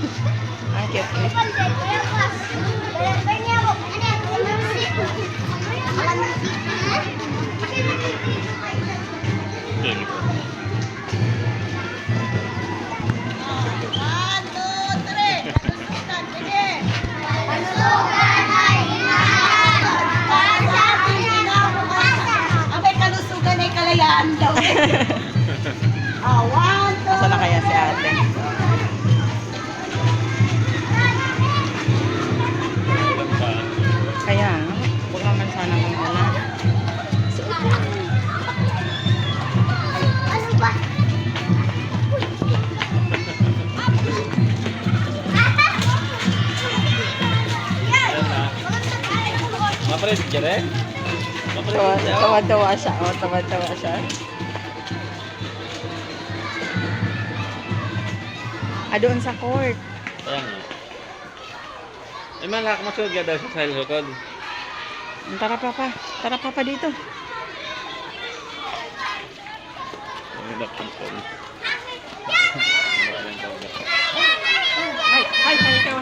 Ang cute. Kalayaan daw. One, two. Asa na kaya si ate? Kaya, huwag naman sana kung ano. Ano ba? Mapalit ka rin? Tawa-tawa siya. Oh, tawa-tawa siya. Doon sa court. Kaya nga. Ay, malak masugod ka daw sa likod. Tara papa. Tara papa dito. Ay, dapat ko. Ay, ay, ay,